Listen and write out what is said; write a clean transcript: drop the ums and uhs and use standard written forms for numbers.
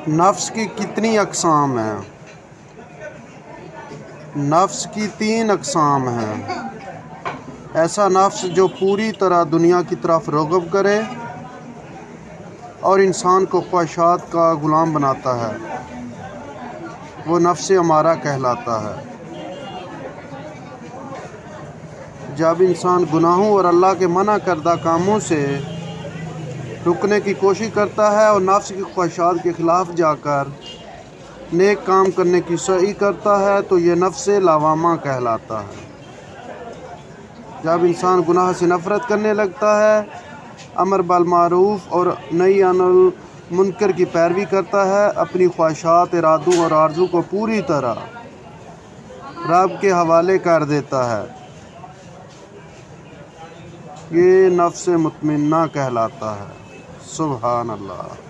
नफ्स की कितनी अक़साम हैं? नफ्स की 3 अक़साम हैं। ऐसा नफ्स जो पूरी तरह दुनिया की तरफ रग़ब करे और इंसान को ख्वाहिशात का ग़ुलाम बनाता है, वो नफ्स अमारा कहलाता है। जब इंसान गुनाहों और अल्लाह के मना करदा कामों से रुकने की कोशिश करता है और नफ्स की ख्वाहिशात के ख़िलाफ़ जाकर नेक काम करने की सही करता है, तो ये नफ्स लावामा कहलाता है। जब इंसान गुनाह से नफ़रत करने लगता है, अमर बिल मारूफ़ और नही अनिल मुनकर की पैरवी करता है, अपनी ख्वाहिशात, इरादों और आरज़ू को पूरी तरह रब के हवाले कर देता है, ये नफ्स मुतमइन्ना कहलाता है। सुभान अल्लाह।